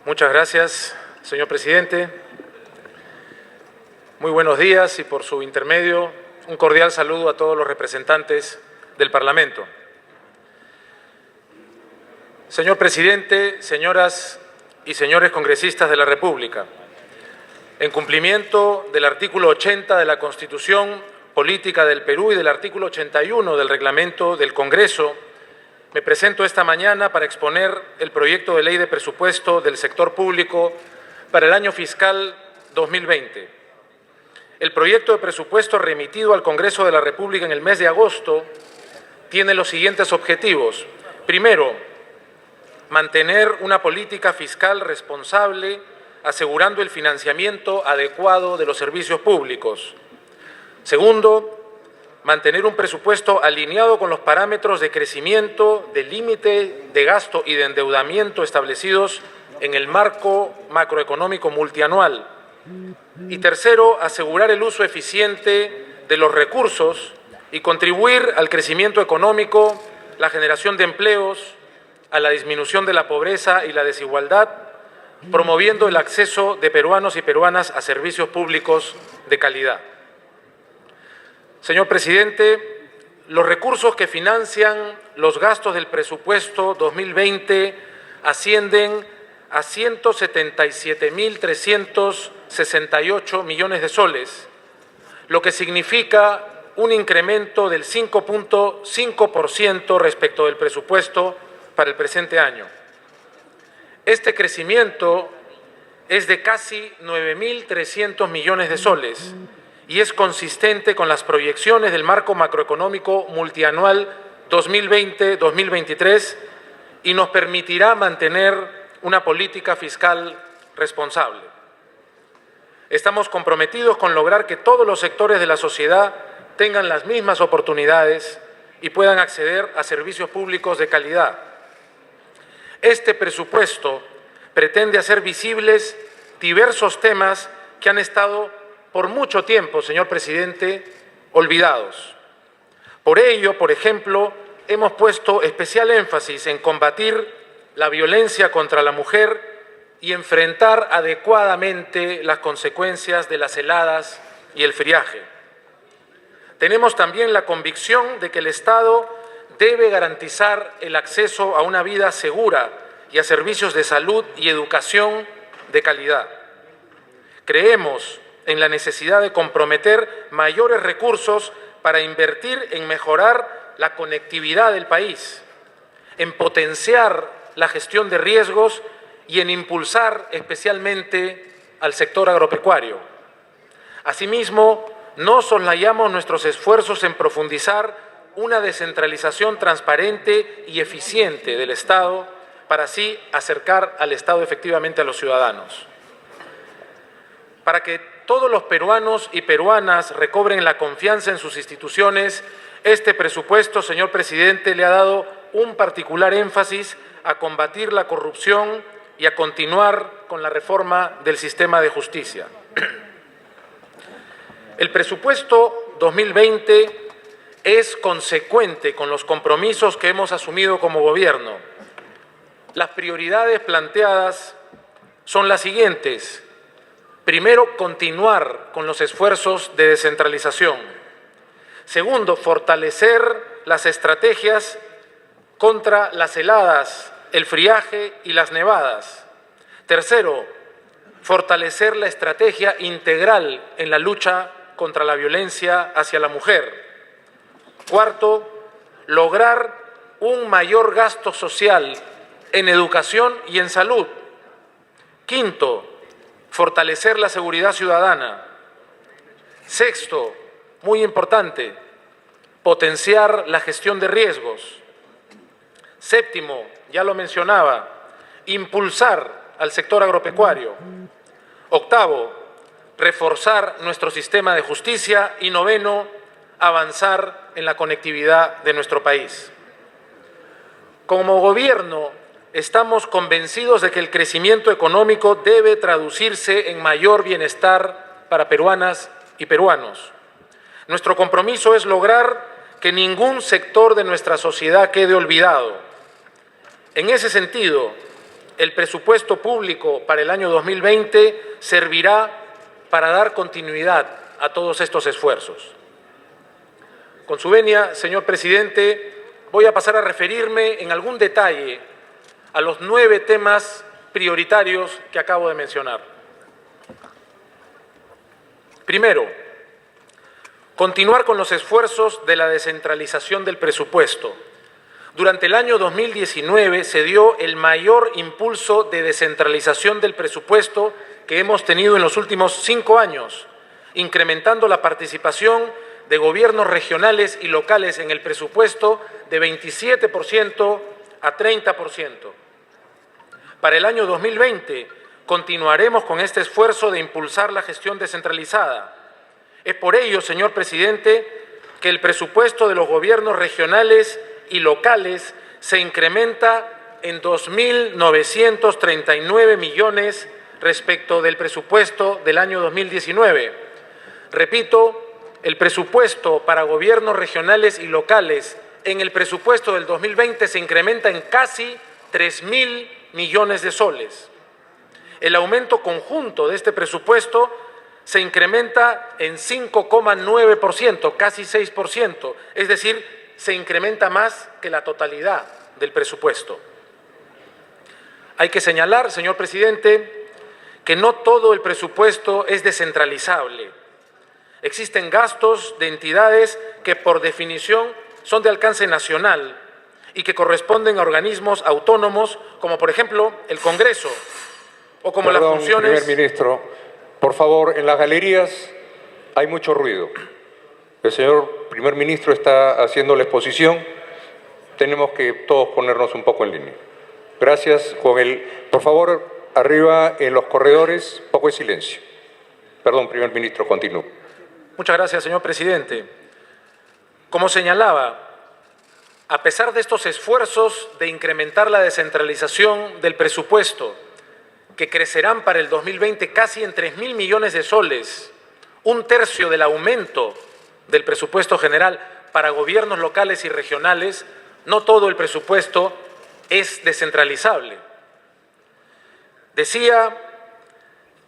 Muchas gracias, señor presidente. Muy buenos días y por su intermedio, un cordial saludo a todos los representantes del Parlamento. Señor presidente, señoras y señores congresistas de la República, en cumplimiento del artículo 80 de la Constitución Política del Perú y del artículo 81 del Reglamento del Congreso, me presento esta mañana para exponer el proyecto de ley de presupuesto del sector público para el año fiscal 2020. El proyecto de presupuesto remitido al Congreso de la República en el mes de agosto tiene los siguientes objetivos. Primero, mantener una política fiscal responsable, asegurando el financiamiento adecuado de los servicios públicos. Segundo, mantener un presupuesto alineado con los parámetros de crecimiento, de límite de gasto y de endeudamiento establecidos en el marco macroeconómico multianual. Y tercero, asegurar el uso eficiente de los recursos y contribuir al crecimiento económico, la generación de empleos, a la disminución de la pobreza y la desigualdad, promoviendo el acceso de peruanos y peruanas a servicios públicos de calidad. Señor presidente, los recursos que financian los gastos del presupuesto 2020 ascienden a 177.368 millones de soles, lo que significa un incremento del 5.5% respecto del presupuesto para el presente año. Este crecimiento es de casi 9.300 millones de soles y es consistente con las proyecciones del marco macroeconómico multianual 2020-2023 y nos permitirá mantener una política fiscal responsable. Estamos comprometidos con lograr que todos los sectores de la sociedad tengan las mismas oportunidades y puedan acceder a servicios públicos de calidad. Este presupuesto pretende hacer visibles diversos temas que han estado por mucho tiempo, señor presidente, olvidados. Por ello, por ejemplo, hemos puesto especial énfasis en combatir la violencia contra la mujer y enfrentar adecuadamente las consecuencias de las heladas y el friaje. Tenemos también la convicción de que el Estado debe garantizar el acceso a una vida segura y a servicios de salud y educación de calidad. Creemos en la necesidad de comprometer mayores recursos para invertir en mejorar la conectividad del país, en potenciar la gestión de riesgos y en impulsar especialmente al sector agropecuario. Asimismo, no soslayamos nuestros esfuerzos en profundizar una descentralización transparente y eficiente del Estado para así acercar al Estado efectivamente a los ciudadanos. Para que todos los peruanos y peruanas recobren la confianza en sus instituciones, este presupuesto, señor presidente, le ha dado un particular énfasis a combatir la corrupción y a continuar con la reforma del sistema de justicia. El presupuesto 2020 es consecuente con los compromisos que hemos asumido como gobierno. Las prioridades planteadas son las siguientes. Primero, continuar con los esfuerzos de descentralización. Segundo, fortalecer las estrategias contra las heladas, el friaje y las nevadas. Tercero, fortalecer la estrategia integral en la lucha contra la violencia hacia la mujer. Cuarto, lograr un mayor gasto social en educación y en salud. Quinto, fortalecer la seguridad ciudadana. Sexto, muy importante, potenciar la gestión de riesgos. Séptimo, ya lo mencionaba, impulsar al sector agropecuario. Octavo, reforzar nuestro sistema de justicia. Y noveno, avanzar en la conectividad de nuestro país. Como gobierno, estamos convencidos de que el crecimiento económico debe traducirse en mayor bienestar para peruanas y peruanos. Nuestro compromiso es lograr que ningún sector de nuestra sociedad quede olvidado. En ese sentido, el presupuesto público para el año 2020 servirá para dar continuidad a todos estos esfuerzos. Con su venia, señor presidente, voy a pasar a referirme en algún detalle a los 9 temas prioritarios que acabo de mencionar. Primero, continuar con los esfuerzos de la descentralización del presupuesto. Durante el año 2019 se dio el mayor impulso de descentralización del presupuesto que hemos tenido en los últimos 5 años, incrementando la participación de gobiernos regionales y locales en el presupuesto de 27% a 30%. Para el año 2020 continuaremos con este esfuerzo de impulsar la gestión descentralizada. Es por ello, señor presidente, que el presupuesto de los gobiernos regionales y locales se incrementa en 2.939 millones respecto del presupuesto del año 2019. Repito, el presupuesto para gobiernos regionales y locales en el presupuesto del 2020 se incrementa en casi 3.000 millones de soles. El aumento conjunto de este presupuesto se incrementa en 5,9%, casi 6%, es decir, se incrementa más que la totalidad del presupuesto. Hay que señalar, señor presidente, que no todo el presupuesto es descentralizable. Existen gastos de entidades que por definición son de alcance nacional y que corresponden a organismos autónomos, como por ejemplo el Congreso, o como las funciones... Primer ministro, por favor, en las galerías hay mucho ruido. El señor primer ministro está haciendo la exposición. Tenemos que todos ponernos un poco en línea. Gracias. Por favor, arriba en los corredores, poco de silencio. Perdón, primer ministro, continúe. Muchas gracias, señor presidente. Como señalaba, a pesar de estos esfuerzos de incrementar la descentralización del presupuesto, que crecerán para el 2020 casi en 3.000 millones de soles, 1/3 del aumento del presupuesto general para gobiernos locales y regionales, no todo el presupuesto es descentralizable. Decía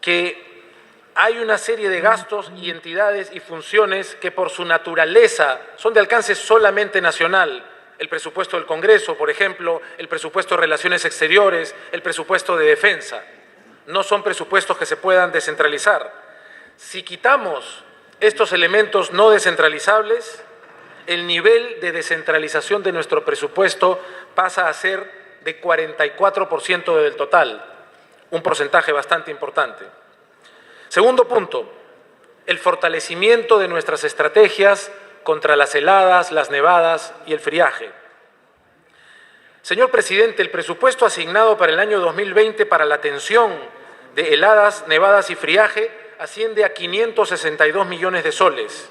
que hay una serie de gastos y entidades y funciones que por su naturaleza son de alcance solamente nacional. El presupuesto del Congreso, por ejemplo, el presupuesto de Relaciones Exteriores, el presupuesto de Defensa. No son presupuestos que se puedan descentralizar. Si quitamos estos elementos no descentralizables, el nivel de descentralización de nuestro presupuesto pasa a ser de 44% del total, un porcentaje bastante importante. Segundo punto, el fortalecimiento de nuestras estrategias contra las heladas, las nevadas y el friaje. Señor presidente, el presupuesto asignado para el año 2020 para la atención de heladas, nevadas y friaje asciende a 562 millones de soles,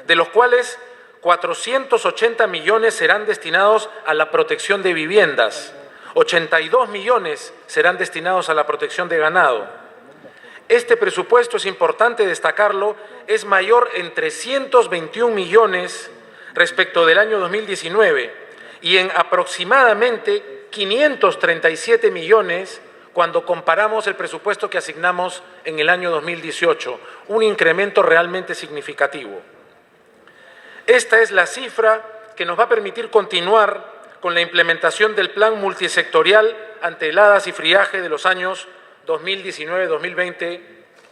de los cuales 480 millones serán destinados a la protección de viviendas, 82 millones serán destinados a la protección de ganado. Este presupuesto, es importante destacarlo, es mayor en 321 millones respecto del año 2019 y en aproximadamente 537 millones cuando comparamos el presupuesto que asignamos en el año 2018, un incremento realmente significativo. Esta es la cifra que nos va a permitir continuar con la implementación del plan multisectorial ante heladas y friaje de los años 2019-2020,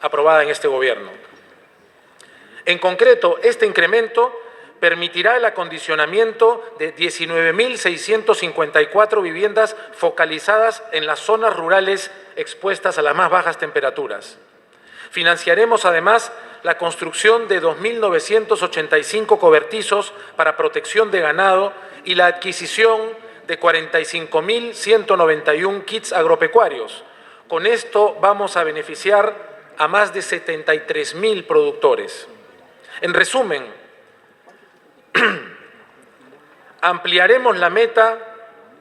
aprobada en este Gobierno. En concreto, este incremento permitirá el acondicionamiento de 19.654 viviendas focalizadas en las zonas rurales expuestas a las más bajas temperaturas. Financiaremos además la construcción de 2.985 cobertizos para protección de ganado y la adquisición de 45.191 kits agropecuarios. Con esto vamos a beneficiar a más de 73.000 productores. En resumen, ampliaremos la meta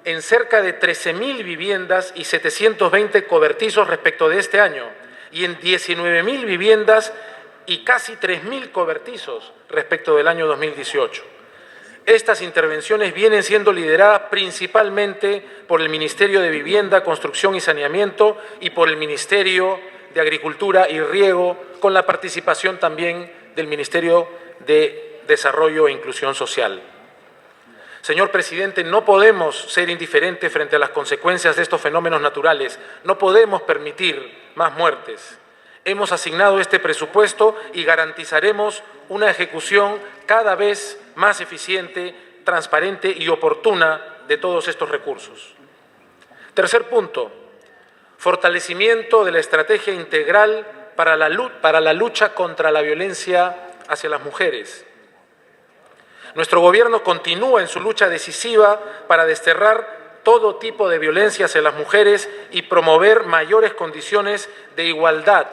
en cerca de 13.000 viviendas y 720 cobertizos respecto de este año y en 19.000 viviendas y casi 3.000 cobertizos respecto del año 2018. Estas intervenciones vienen siendo lideradas principalmente por el Ministerio de Vivienda, Construcción y Saneamiento y por el Ministerio de Agricultura y Riego, con la participación también del Ministerio de Desarrollo e Inclusión Social. Señor presidente, no podemos ser indiferentes frente a las consecuencias de estos fenómenos naturales. No podemos permitir más muertes. Hemos asignado este presupuesto y garantizaremos una ejecución cada vez más eficiente, transparente y oportuna de todos estos recursos. Tercer punto, fortalecimiento de la estrategia integral para la lucha contra la violencia hacia las mujeres. Nuestro gobierno continúa en su lucha decisiva para desterrar todo tipo de violencia hacia las mujeres y promover mayores condiciones de igualdad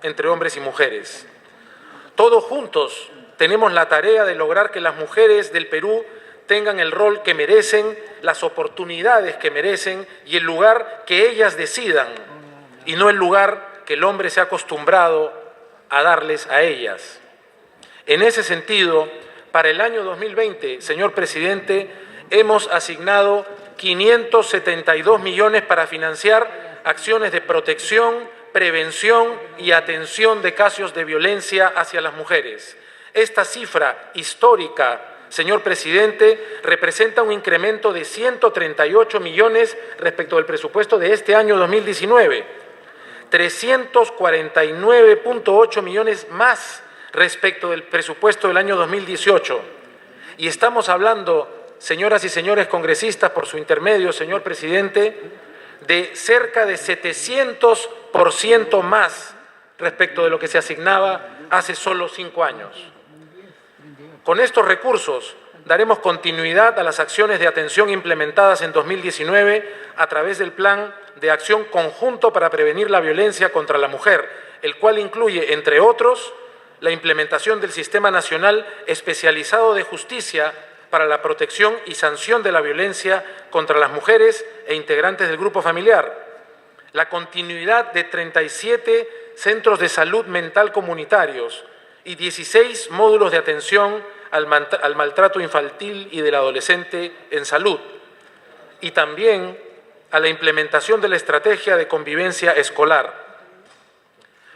entre hombres y mujeres. Todos juntos tenemos la tarea de lograr que las mujeres del Perú tengan el rol que merecen, las oportunidades que merecen y el lugar que ellas decidan, y no el lugar que el hombre se ha acostumbrado a darles a ellas. En ese sentido, para el año 2020, señor presidente, hemos asignado 572 millones para financiar acciones de protección, prevención y atención de casos de violencia hacia las mujeres. Esta cifra histórica, señor presidente, representa un incremento de 138 millones respecto del presupuesto de este año 2019, 349.8 millones más respecto del presupuesto del año 2018. Y estamos hablando, señoras y señores congresistas, por su intermedio, señor presidente, de cerca de 700% más respecto de lo que se asignaba hace solo 5 años. Con estos recursos daremos continuidad a las acciones de atención implementadas en 2019 a través del Plan de Acción Conjunto para Prevenir la Violencia contra la Mujer, el cual incluye, entre otros, la implementación del Sistema Nacional Especializado de Justicia para la protección y sanción de la violencia contra las mujeres e integrantes del grupo familiar, la continuidad de 37 centros de salud mental comunitarios y 16 módulos de atención al maltrato infantil y del adolescente en salud, y también a la implementación de la estrategia de convivencia escolar.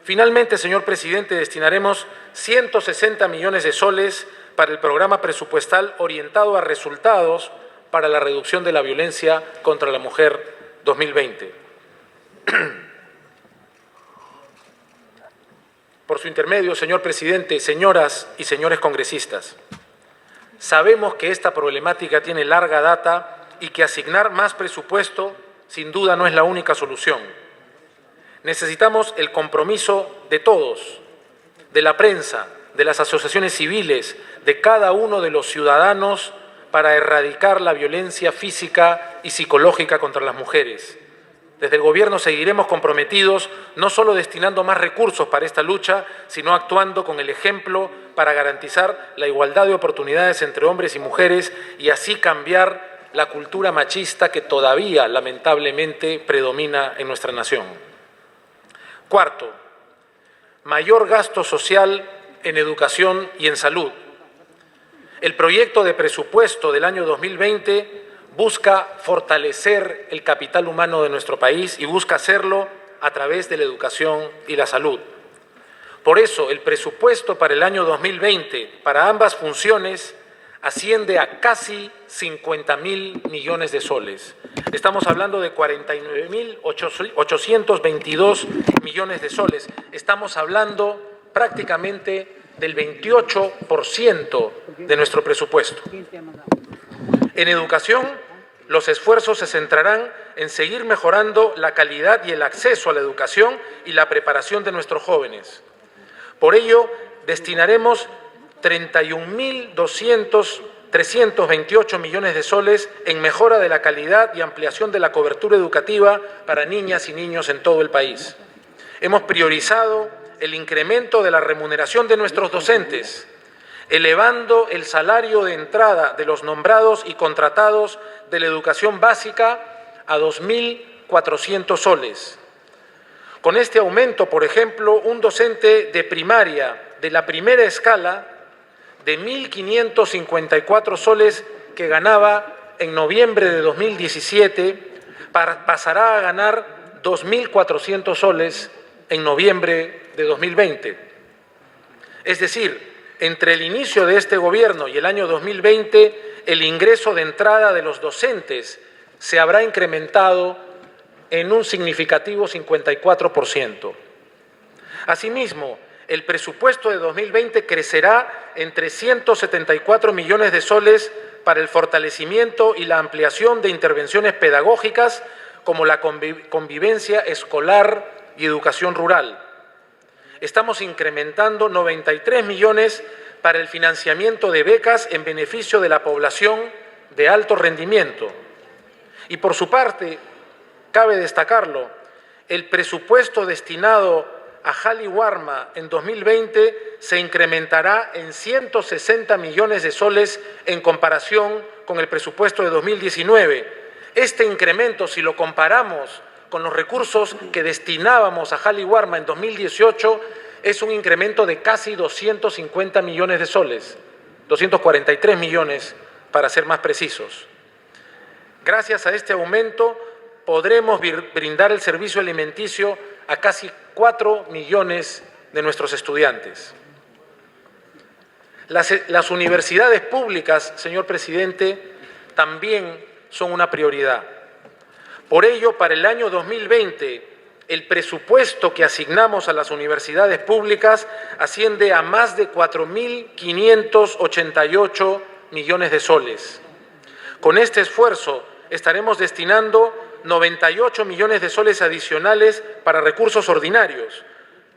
Finalmente, señor presidente, destinaremos 160 millones de soles para el programa presupuestal orientado a resultados para la reducción de la violencia contra la mujer 2020. Por su intermedio, señor presidente, señoras y señores congresistas, sabemos que esta problemática tiene larga data y que asignar más presupuesto sin duda no es la única solución. Necesitamos el compromiso de todos, de la prensa, de las asociaciones civiles, de cada uno de los ciudadanos para erradicar la violencia física y psicológica contra las mujeres. Desde el Gobierno seguiremos comprometidos, no solo destinando más recursos para esta lucha, sino actuando con el ejemplo para garantizar la igualdad de oportunidades entre hombres y mujeres y así cambiar la cultura machista que todavía, lamentablemente, predomina en nuestra nación. Cuarto, mayor gasto social en educación y en salud. El proyecto de presupuesto del año 2020 busca fortalecer el capital humano de nuestro país y busca hacerlo a través de la educación y la salud. Por eso, el presupuesto para el año 2020, para ambas funciones, asciende a casi 50.000 millones de soles. Estamos hablando de 49.822 millones de soles. Estamos hablando prácticamente del 28% de nuestro presupuesto. En educación, los esfuerzos se centrarán en seguir mejorando la calidad y el acceso a la educación y la preparación de nuestros jóvenes. Por ello, destinaremos 31.328 millones de soles en mejora de la calidad y ampliación de la cobertura educativa para niñas y niños en todo el país. Hemos priorizado el incremento de la remuneración de nuestros docentes, elevando el salario de entrada de los nombrados y contratados de la educación básica a 2.400 soles. Con este aumento, por ejemplo, un docente de primaria de la primera escala de 1.554 soles que ganaba en noviembre de 2017 pasará a ganar 2.400 soles en noviembre de 2020. Es decir, entre el inicio de este gobierno y el año 2020, el ingreso de entrada de los docentes se habrá incrementado en un significativo 54%. Asimismo, el presupuesto de 2020 crecerá en 374 millones de soles para el fortalecimiento y la ampliación de intervenciones pedagógicas como la convivencia escolar y educación rural. Estamos incrementando 93 millones para el financiamiento de becas en beneficio de la población de alto rendimiento. Y por su parte, cabe destacarlo, el presupuesto destinado a Jali Warma en 2020 se incrementará en 160 millones de soles en comparación con el presupuesto de 2019. Este incremento, si lo comparamos con los recursos que destinábamos a Jali Warma en 2018, es un incremento de casi 250 millones de soles, 243 millones para ser más precisos. Gracias a este aumento podremos brindar el servicio alimenticio a casi 4 millones de nuestros estudiantes. Las universidades públicas, señor presidente, también son una prioridad. Por ello, para el año 2020, el presupuesto que asignamos a las universidades públicas asciende a más de 4.588 millones de soles. Con este esfuerzo estaremos destinando 98 millones de soles adicionales para recursos ordinarios,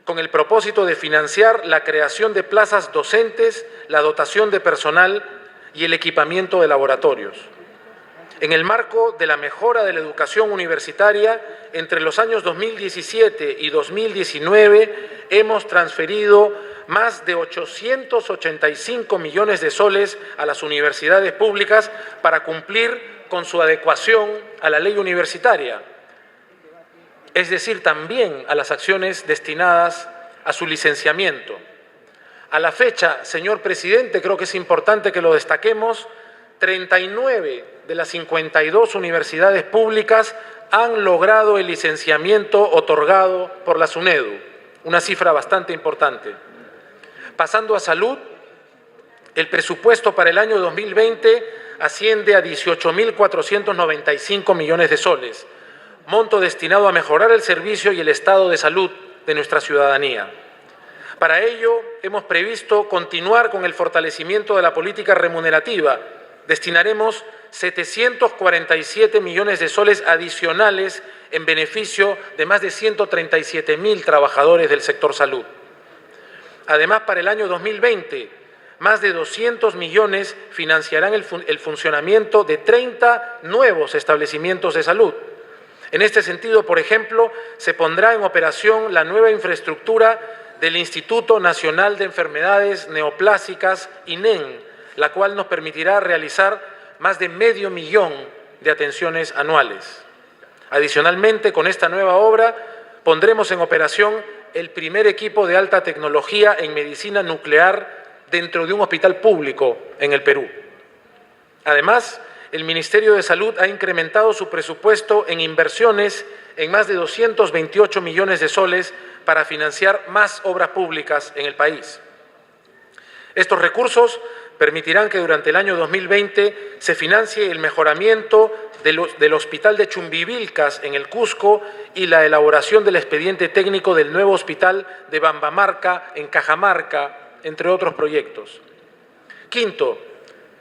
con el propósito de financiar la creación de plazas docentes, la dotación de personal y el equipamiento de laboratorios. En el marco de la mejora de la educación universitaria, entre los años 2017 y 2019 hemos transferido más de 885 millones de soles a las universidades públicas para cumplir con su adecuación a la ley universitaria, es decir, también a las acciones destinadas a su licenciamiento. A la fecha, señor presidente, creo que es importante que lo destaquemos, 39 de las 52 universidades públicas han logrado el licenciamiento otorgado por la SUNEDU, una cifra bastante importante. Pasando a salud, el presupuesto para el año 2020 asciende a 18.495 millones de soles, monto destinado a mejorar el servicio y el estado de salud de nuestra ciudadanía. Para ello, hemos previsto continuar con el fortalecimiento de la política remunerativa. Destinaremos 747 millones de soles adicionales en beneficio de más de 137.000 trabajadores del sector salud. Además, para el año 2020, más de 200 millones financiarán el funcionamiento de 30 nuevos establecimientos de salud. En este sentido, por ejemplo, se pondrá en operación la nueva infraestructura del Instituto Nacional de Enfermedades Neoplásicas, INEN, la cual nos permitirá realizar más de 500.000 de atenciones anuales. Adicionalmente, con esta nueva obra, pondremos en operación el primer equipo de alta tecnología en medicina nuclear dentro de un hospital público en el Perú. Además, el Ministerio de Salud ha incrementado su presupuesto en inversiones en más de 228 millones de soles para financiar más obras públicas en el país. Estos recursos permitirán que durante el año 2020 se financie el mejoramiento del Hospital de Chumbivilcas en el Cusco y la elaboración del expediente técnico del nuevo Hospital de Bambamarca en Cajamarca, entre otros proyectos. Quinto,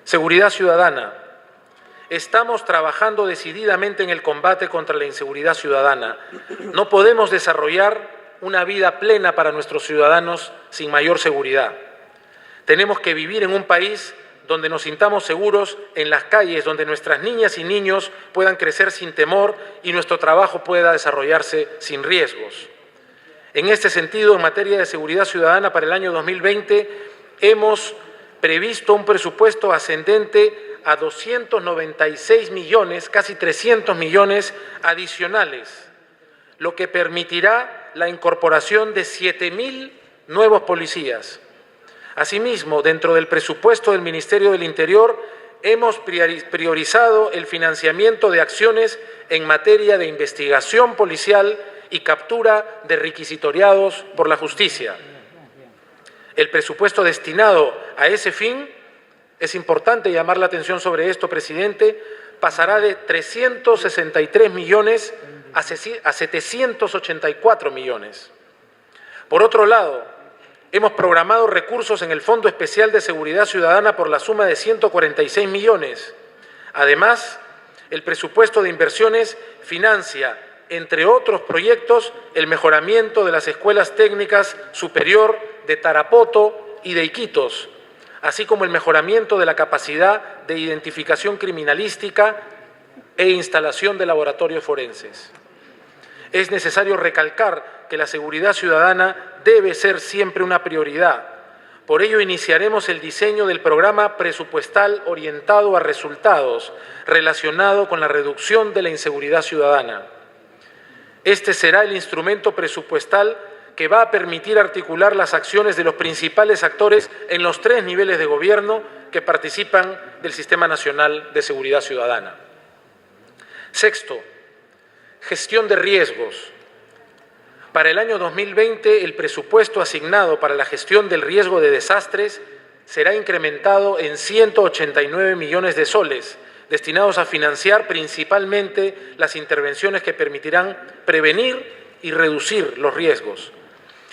seguridad ciudadana. Estamos trabajando decididamente en el combate contra la inseguridad ciudadana. No podemos desarrollar una vida plena para nuestros ciudadanos sin mayor seguridad. Tenemos que vivir en un país donde nos sintamos seguros, en las calles, donde nuestras niñas y niños puedan crecer sin temor y nuestro trabajo pueda desarrollarse sin riesgos. En este sentido, en materia de seguridad ciudadana para el año 2020, hemos previsto un presupuesto ascendente a 296 millones, casi 300 millones adicionales, lo que permitirá la incorporación de 7.000 nuevos policías. Asimismo, dentro del presupuesto del Ministerio del Interior, hemos priorizado el financiamiento de acciones en materia de investigación policial y captura de requisitoriados por la justicia. El presupuesto destinado a ese fin, es importante llamar la atención sobre esto, presidente, pasará de 363 millones a 784 millones. Por otro lado, hemos programado recursos en el Fondo Especial de Seguridad Ciudadana por la suma de 146 millones. Además, el presupuesto de inversiones financia, entre otros proyectos, el mejoramiento de las escuelas técnicas superior de Tarapoto y de Iquitos, así como el mejoramiento de la capacidad de identificación criminalística e instalación de laboratorios forenses. Es necesario recalcar que la seguridad ciudadana debe ser siempre una prioridad. Por ello, iniciaremos el diseño del programa presupuestal orientado a resultados relacionado con la reducción de la inseguridad ciudadana. Este será el instrumento presupuestal que va a permitir articular las acciones de los principales actores en los 3 niveles de gobierno que participan del Sistema Nacional de Seguridad Ciudadana. Sexto, gestión de riesgos. Para el año 2020, el presupuesto asignado para la gestión del riesgo de desastres será incrementado en 189 millones de soles, destinados a financiar principalmente las intervenciones que permitirán prevenir y reducir los riesgos.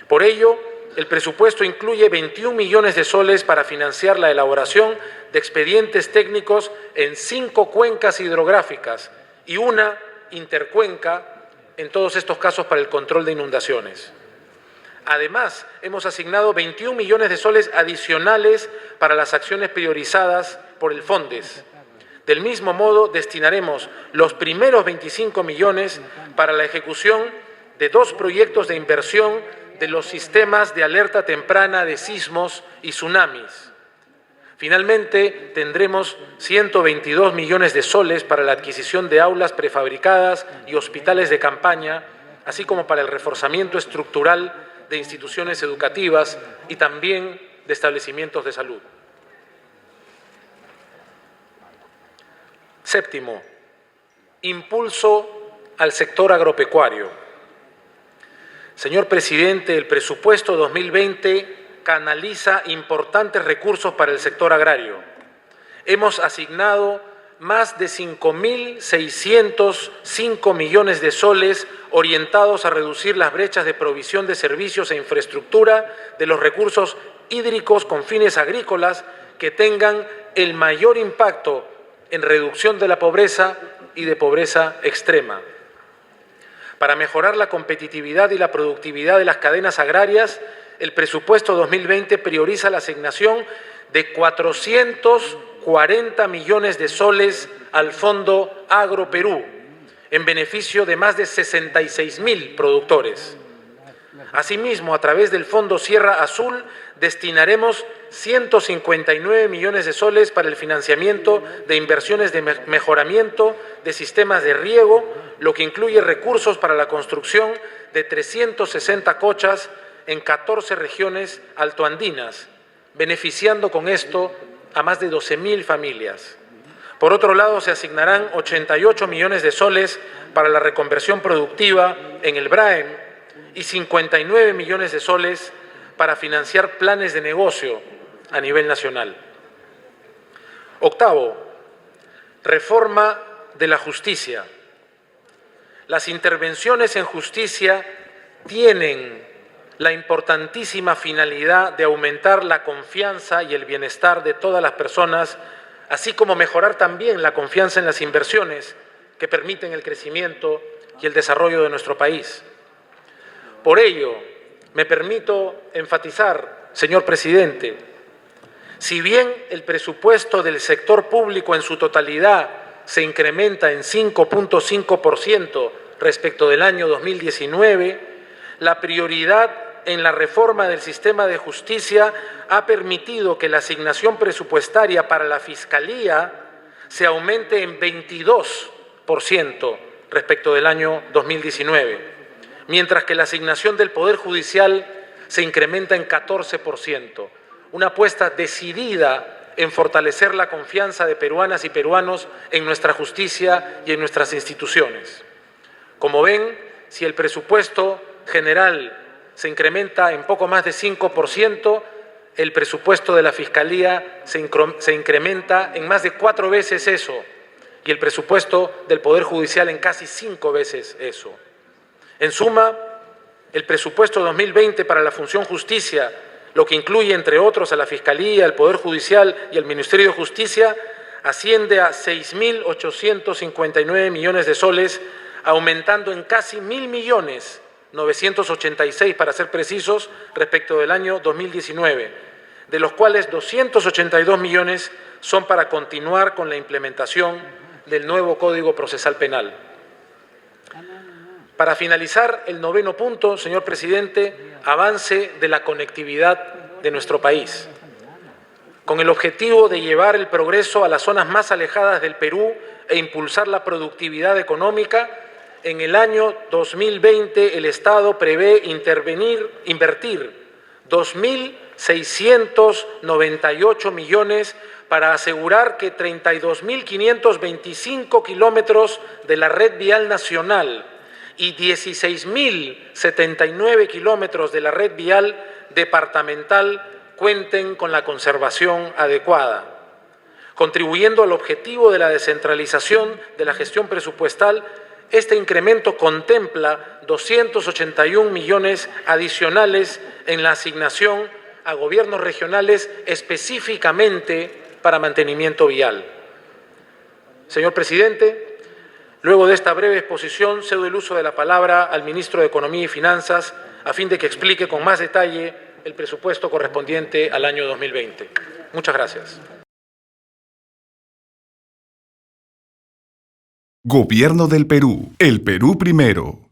Por ello, el presupuesto incluye 21 millones de soles para financiar la elaboración de expedientes técnicos en 5 cuencas hidrográficas y una intercuenca en todos estos casos para el control de inundaciones. Además, hemos asignado 21 millones de soles adicionales para las acciones priorizadas por el FONDES. Del mismo modo, destinaremos los primeros 25 millones para la ejecución de 2 proyectos de inversión de los sistemas de alerta temprana de sismos y tsunamis. Finalmente, tendremos 122 millones de soles para la adquisición de aulas prefabricadas y hospitales de campaña, así como para el reforzamiento estructural de instituciones educativas y también de establecimientos de salud. Séptimo, impulso al sector agropecuario. Señor presidente, el presupuesto 2020 canaliza importantes recursos para el sector agrario. Hemos asignado más de 5.605 millones de soles orientados a reducir las brechas de provisión de servicios e infraestructura de los recursos hídricos con fines agrícolas que tengan el mayor impacto en reducción de la pobreza y de pobreza extrema. Para mejorar la competitividad y la productividad de las cadenas agrarias, el presupuesto 2020 prioriza la asignación de 440 millones de soles al Fondo Agroperú, en beneficio de más de 66.000 productores. Asimismo, a través del Fondo Sierra Azul, destinaremos 159 millones de soles para el financiamiento de inversiones de mejoramiento de sistemas de riego, lo que incluye recursos para la construcción de 360 cochas en 14 regiones altoandinas, beneficiando con esto a más de 12.000 familias. Por otro lado, se asignarán 88 millones de soles para la reconversión productiva en el BRAEM y 59 millones de soles para financiar planes de negocio a nivel nacional. Octavo, reforma de la justicia. Las intervenciones en justicia tienen la importantísima finalidad de aumentar la confianza y el bienestar de todas las personas, así como mejorar también la confianza en las inversiones que permiten el crecimiento y el desarrollo de nuestro país. Por ello, me permito enfatizar, señor presidente, si bien el presupuesto del sector público en su totalidad se incrementa en 5.5% respecto del año 2019, la prioridad en la reforma del sistema de justicia ha permitido que la asignación presupuestaria para la Fiscalía se aumente en 22% respecto del año 2019, mientras que la asignación del Poder Judicial se incrementa en 14%, una apuesta decidida en fortalecer la confianza de peruanas y peruanos en nuestra justicia y en nuestras instituciones. Como ven, si el presupuesto general se incrementa en poco más de 5%, el presupuesto de la Fiscalía se incrementa en más de 4 veces eso, y el presupuesto del Poder Judicial en casi 5 veces eso. En suma, el presupuesto 2020 para la función justicia, lo que incluye, entre otros, a la Fiscalía, el Poder Judicial y el Ministerio de Justicia, asciende a 6.859 millones de soles, aumentando en casi 1.000 millones, 986 para ser precisos, respecto del año 2019, de los cuales 282 millones son para continuar con la implementación del nuevo Código Procesal Penal. Para finalizar, el 9º punto, señor presidente, avance de la conectividad de nuestro país, con el objetivo de llevar el progreso a las zonas más alejadas del Perú e impulsar la productividad económica. En el año 2020 el Estado prevé invertir 2.698 millones para asegurar que 32.525 kilómetros de la red vial nacional y 16.079 kilómetros de la red vial departamental cuenten con la conservación adecuada, contribuyendo al objetivo de la descentralización de la gestión presupuestal. Este incremento contempla 281 millones adicionales en la asignación a gobiernos regionales específicamente para mantenimiento vial. Señor presidente, luego de esta breve exposición, cedo el uso de la palabra al ministro de Economía y Finanzas a fin de que explique con más detalle el presupuesto correspondiente al año 2020. Muchas gracias. Gobierno del Perú. El Perú primero.